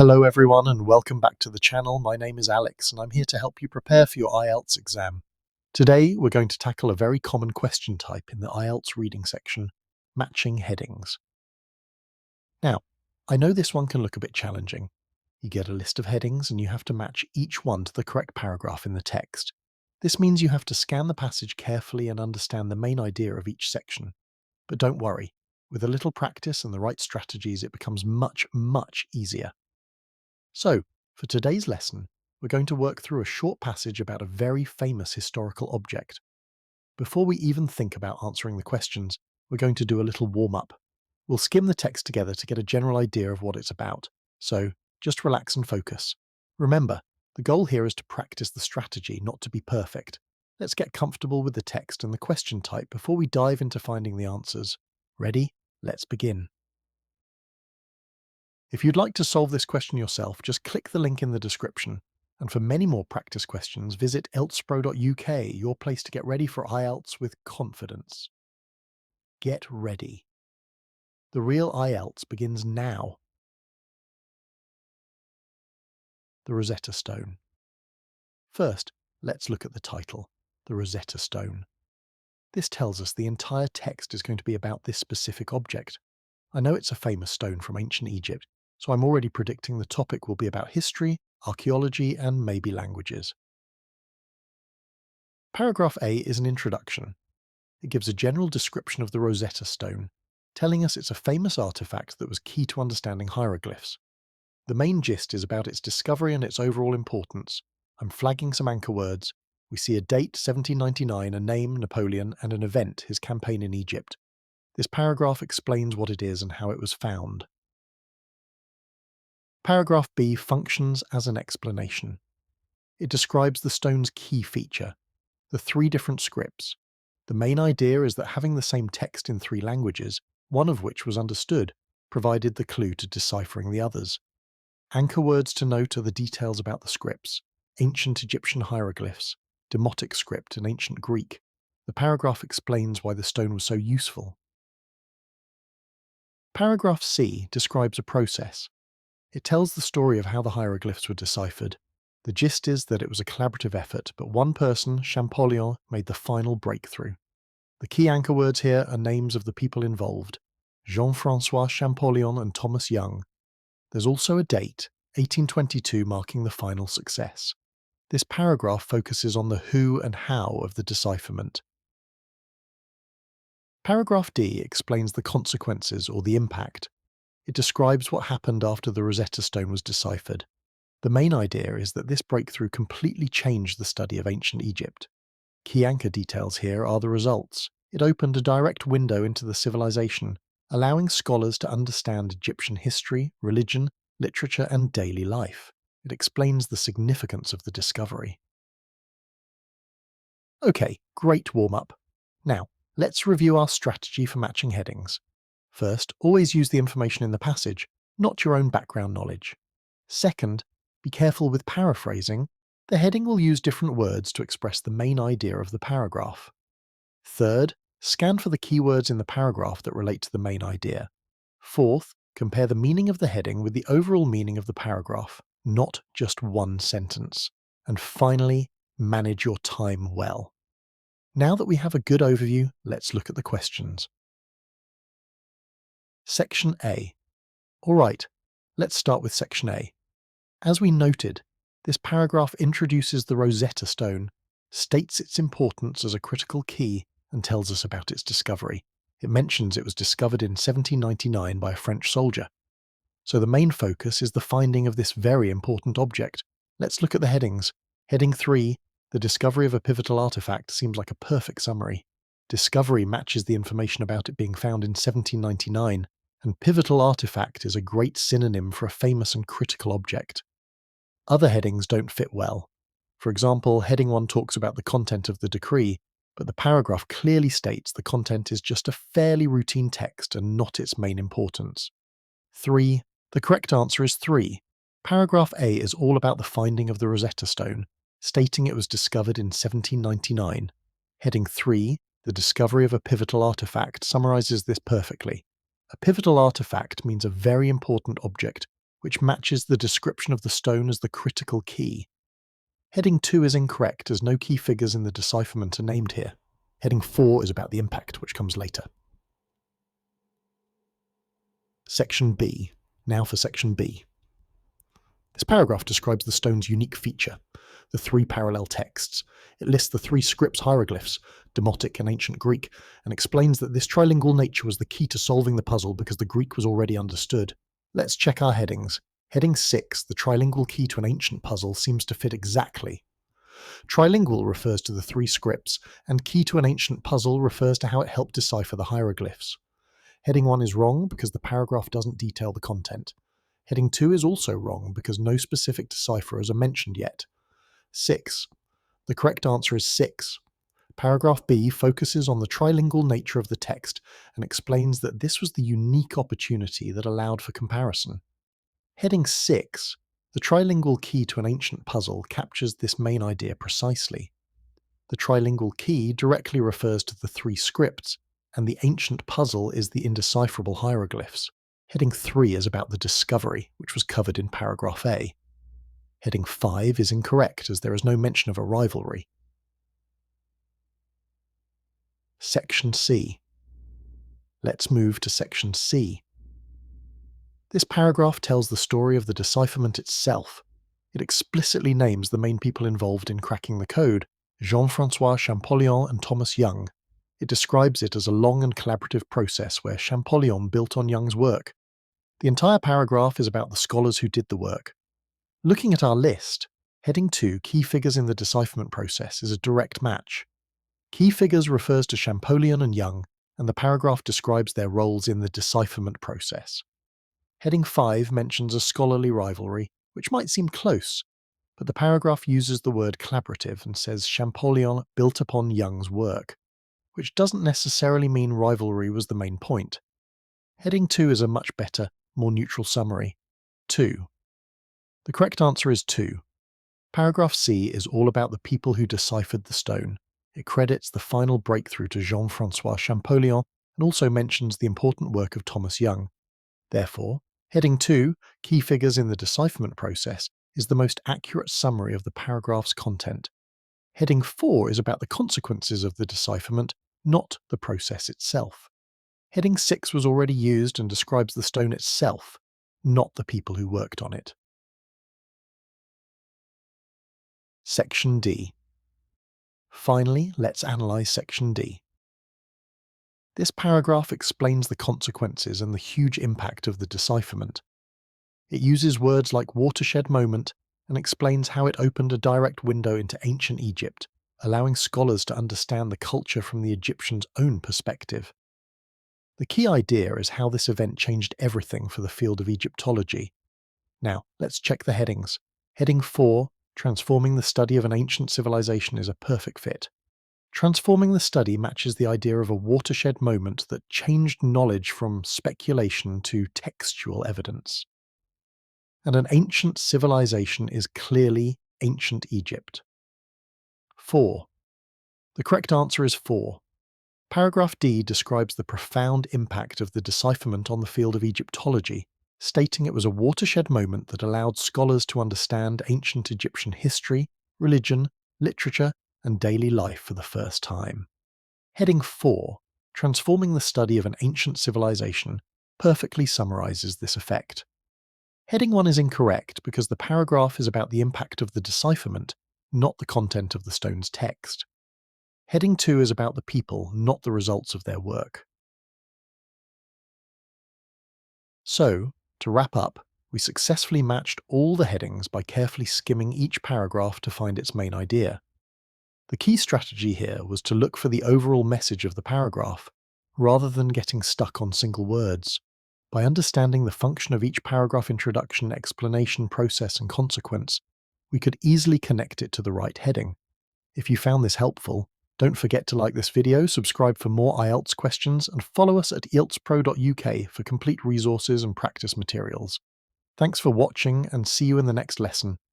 Hello everyone and welcome back to the channel. My name is Alex and I'm here to help you prepare for your IELTS exam. Today we're going to tackle a very common question type in the IELTS reading section, matching headings. Now, I know this one can look a bit challenging. You get a list of headings and you have to match each one to the correct paragraph in the text. This means you have to scan the passage carefully and understand the main idea of each section. But don't worry, with a little practice and the right strategies it becomes much easier. So, for today's lesson, we're going to work through a short passage about a very famous historical object. Before we even think about answering the questions, we're going to do a little warm-up. We'll skim the text together to get a general idea of what it's about, so just relax and focus. Remember, the goal here is to practice the strategy, not to be perfect. Let's get comfortable with the text and the question type before we dive into finding the answers. Ready? Let's begin. If you'd like to solve this question yourself, just click the link in the description. And for many more practice questions, visit IELTSpro.uk, your place to get ready for IELTS with confidence. Get ready. The real IELTS begins now. The Rosetta Stone. First, let's look at the title, the Rosetta Stone. This tells us the entire text is going to be about this specific object. I know it's a famous stone from ancient Egypt, so I'm already predicting the topic will be about history, archaeology, and maybe languages. Paragraph A is an introduction. It gives a general description of the Rosetta Stone, telling us it's a famous artifact that was key to understanding hieroglyphs. The main gist is about its discovery and its overall importance. I'm flagging some anchor words. We see a date, 1799, a name, Napoleon, and an event, his campaign in Egypt. This paragraph explains what it is and how it was found. Paragraph B functions as an explanation. It describes the stone's key feature, the 3 different scripts. The main idea is that having the same text in 3 languages, one of which was understood, provided the clue to deciphering the others. Anchor words to note are the details about the scripts, ancient Egyptian hieroglyphs, Demotic script and ancient Greek. The paragraph explains why the stone was so useful. Paragraph C describes a process. It tells the story of how the hieroglyphs were deciphered. The gist is that it was a collaborative effort, but one person, Champollion, made the final breakthrough. The key anchor words here are names of the people involved, Jean-François Champollion and Thomas Young. There's also a date, 1822, marking the final success. This paragraph focuses on the who and how of the decipherment. Paragraph D explains the consequences or the impact. It describes what happened after the Rosetta Stone was deciphered. The main idea is that this breakthrough completely changed the study of ancient Egypt. Key anchor details here are the results. It opened a direct window into the civilization, allowing scholars to understand Egyptian history, religion, literature, and daily life. It explains the significance of the discovery. Okay, great warm-up. Now, let's review our strategy for matching headings. First, always use the information in the passage, not your own background knowledge. Second, be careful with paraphrasing. The heading will use different words to express the main idea of the paragraph. Third, scan for the keywords in the paragraph that relate to the main idea. Fourth, compare the meaning of the heading with the overall meaning of the paragraph, not just one sentence. And finally, manage your time well. Now that we have a good overview, let's look at the questions. Section A. Alright, let's start with Section A. As we noted, this paragraph introduces the Rosetta Stone, states its importance as a critical key, and tells us about its discovery. It mentions it was discovered in 1799 by a French soldier. So the main focus is the finding of this very important object. Let's look at the headings. Heading 3, the discovery of a pivotal artifact, seems like a perfect summary. Discovery matches the information about it being found in 1799, and pivotal artifact is a great synonym for a famous and critical object. Other headings don't fit well. For example, heading 1 talks about the content of the decree, but the paragraph clearly states the content is just a fairly routine text and not its main importance. 3. The correct answer is 3. Paragraph A is all about the finding of the Rosetta Stone, stating it was discovered in 1799. Heading 3, the discovery of a pivotal artifact, summarizes this perfectly. A pivotal artifact means a very important object, which matches the description of the stone as the critical key. Heading 2 is incorrect as no key figures in the decipherment are named here. Heading 4 is about the impact, which comes later. Section B. Now for Section B. This paragraph describes the stone's unique feature, the 3 parallel texts. It lists the 3 scripts hieroglyphs, Demotic and Ancient Greek, and explains that this trilingual nature was the key to solving the puzzle because the Greek was already understood. Let's check our headings. Heading 6, the trilingual key to an ancient puzzle, seems to fit exactly. Trilingual refers to the 3 scripts, and key to an ancient puzzle refers to how it helped decipher the hieroglyphs. Heading 1 is wrong because the paragraph doesn't detail the content. Heading 2 is also wrong because no specific decipherers are mentioned yet. 6. The correct answer is 6. Paragraph B focuses on the trilingual nature of the text and explains that this was the unique opportunity that allowed for comparison. Heading 6, the trilingual key to an ancient puzzle, captures this main idea precisely. The trilingual key directly refers to the 3 scripts, and the ancient puzzle is the indecipherable hieroglyphs. Heading 3 is about the discovery, which was covered in paragraph A. Heading 5 is incorrect as there is no mention of a rivalry. Section C. Let's move to Section C. This paragraph tells the story of the decipherment itself. It explicitly names the main people involved in cracking the code, Jean-François Champollion and Thomas Young. It describes it as a long and collaborative process where Champollion built on Young's work. The entire paragraph is about the scholars who did the work. Looking at our list, heading 2, Key Figures in the Decipherment Process, is a direct match. Key Figures refers to Champollion and Young, and the paragraph describes their roles in the decipherment process. Heading 5 mentions a scholarly rivalry, which might seem close, but the paragraph uses the word collaborative and says Champollion built upon Young's work, which doesn't necessarily mean rivalry was the main point. Heading 2 is a much better, more neutral summary. 2. The correct answer is 2. Paragraph C is all about the people who deciphered the stone. It credits the final breakthrough to Jean-François Champollion and also mentions the important work of Thomas Young. Therefore, heading 2, Key Figures in the Decipherment Process, is the most accurate summary of the paragraph's content. Heading 4 is about the consequences of the decipherment, not the process itself. Heading 6 was already used and describes the stone itself, not the people who worked on it. Section D. Finally, let's analyse Section D. This paragraph explains the consequences and the huge impact of the decipherment. It uses words like watershed moment and explains how it opened a direct window into ancient Egypt, allowing scholars to understand the culture from the Egyptians' own perspective. The key idea is how this event changed everything for the field of Egyptology. Now, let's check the headings. Heading 4, Transforming the Study of an Ancient Civilization, is a perfect fit. Transforming the study matches the idea of a watershed moment that changed knowledge from speculation to textual evidence. And an ancient civilization is clearly ancient Egypt. 4. The correct answer is 4. Paragraph D describes the profound impact of the decipherment on the field of Egyptology, stating it was a watershed moment that allowed scholars to understand ancient Egyptian history, religion, literature, and daily life for the first time. Heading 4, Transforming the Study of an Ancient Civilization, perfectly summarizes this effect. Heading 1 is incorrect because the paragraph is about the impact of the decipherment, not the content of the stone's text. Heading 2 is about the people, not the results of their work. So, to wrap up, we successfully matched all the headings by carefully skimming each paragraph to find its main idea. The key strategy here was to look for the overall message of the paragraph, rather than getting stuck on single words. By understanding the function of each paragraph introduction, explanation, process, and consequence, we could easily connect it to the right heading. If you found this helpful, don't forget to like this video, subscribe for more IELTS questions, and follow us at IELTSpro.uk for complete resources and practice materials. Thanks for watching, and see you in the next lesson.